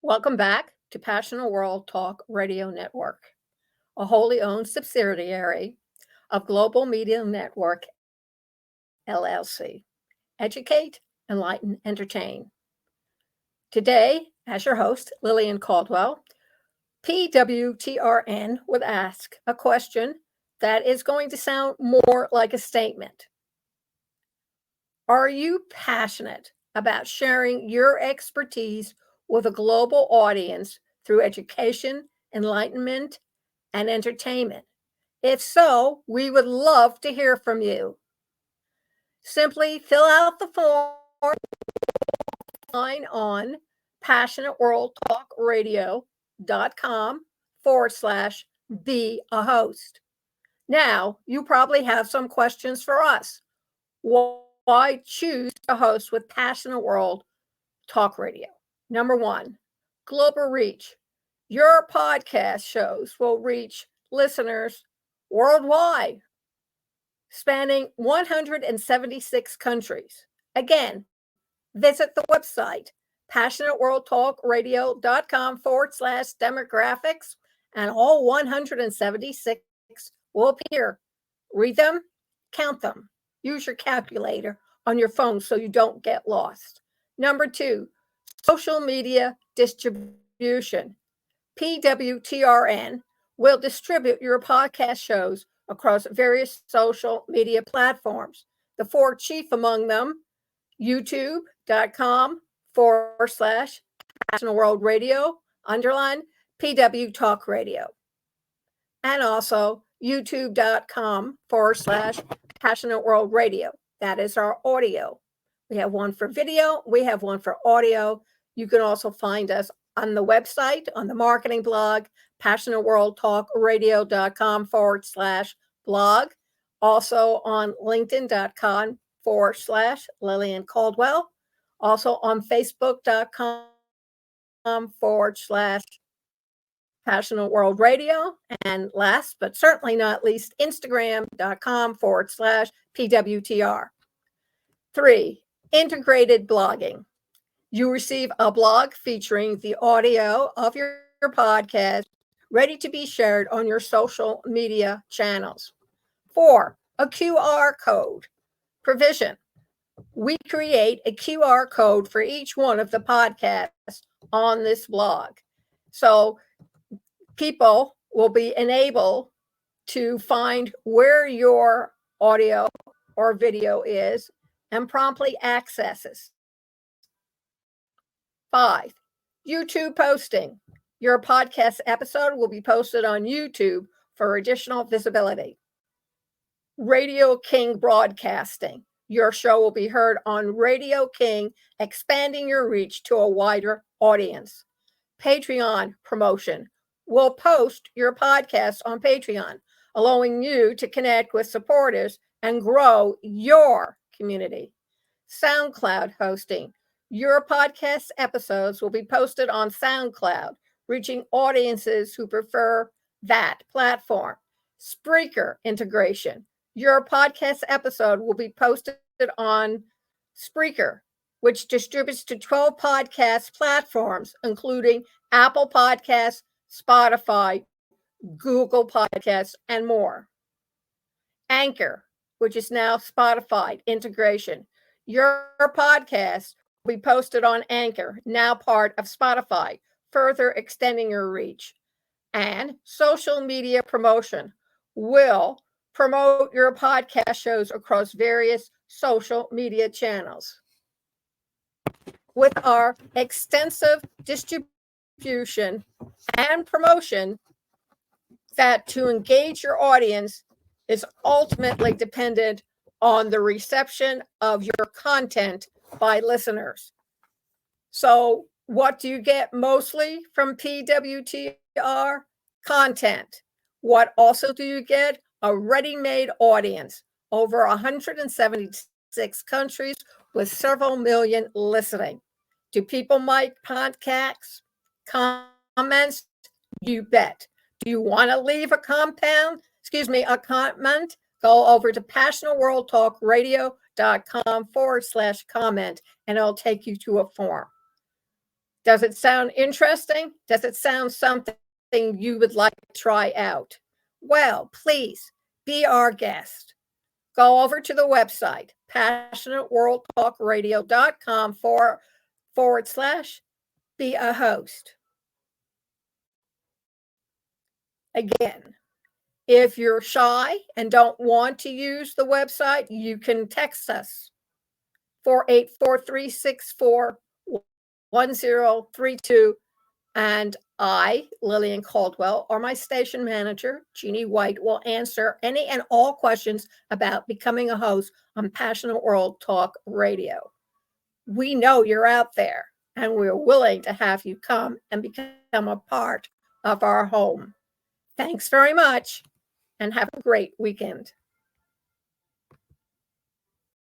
Welcome back to Passionate World Talk Radio Network, a wholly owned subsidiary of Global Media Network, LLC. Educate, enlighten, entertain. Today, as your host, Lillian Caldwell, PWTRN would ask a question that is going to sound more like a statement. Are you passionate about sharing your expertise with a global audience through education, enlightenment, and entertainment? If so, we would love to hear from you. Simply fill out the form on passionateworldtalkradio.com/be a host. Now, you probably have some questions for us. Why choose a host with Passionate World Talk Radio? Number one, global reach. Your podcast shows will reach listeners worldwide, spanning 176 countries. Again, visit the website, passionateworldtalkradio.com/demographics, and all 176 will appear. Read them, count them. Use your calculator on your phone so you don't get lost. Number two, social media distribution. PWTRN will distribute your podcast shows across various social media platforms. The four chief among them: youtube.com/Passionate World Radio, underline PW Talk Radio. And also youtube.com/Passionate World Radio. That is our audio. We have one for video. We have one for audio. You can also find us on the website, on the marketing blog, passionateworldtalkradio.com/blog. Also on linkedin.com/Lillian Caldwell. Also on facebook.com/Passionate World Radio. And last but certainly not least, Instagram.com/PWTR. 3, integrated blogging. You receive a blog featuring the audio of your podcast ready to be shared on your social media channels. 4, a QR code provision. We create a QR code for each one of the podcasts on this blog. So people will be enabled to find where your audio or video is and promptly accesses. 5, YouTube posting. Your podcast episode will be posted on YouTube for additional visibility. Radio King broadcasting. Your show will be heard on Radio King, expanding your reach to a wider audience. Patreon promotion. We'll post your podcast on Patreon, allowing you to connect with supporters and grow your community. SoundCloud hosting. Your podcast episodes will be posted on SoundCloud, reaching audiences who prefer that platform. Spreaker integration. Your podcast episode will be posted on Spreaker, which distributes to 12 podcast platforms, including Apple Podcasts, Spotify, Google Podcasts, and more. Anchor, which is now Spotify integration. Your podcast will be posted on Anchor, now part of Spotify, further extending your reach. And social media promotion will promote your podcast shows across various social media channels. With our extensive distribution and promotion, that to engage your audience is ultimately dependent on the reception of your content by listeners. So what do you get mostly from PWTR? Content. What also do you get? A ready-made audience, over 176 countries with several million listening. Do people make podcasts, comments? You bet. Do you want to leave a comment? Go over to passionateworldtalkradio.com/comment, and it'll take you to a form. Does it sound interesting? Does it sound something you would like to try out? Well, please be our guest. Go over to the website, passionateworldtalkradio.com / be a host. Again, if you're shy and don't want to use the website, you can text us 484-364-1032. And I, Lillian Caldwell, or my station manager, Jeannie White, will answer any and all questions about becoming a host on Passionate World Talk Radio. We know you're out there, and we're willing to have you come and become a part of our home. Thanks very much, and have a great weekend.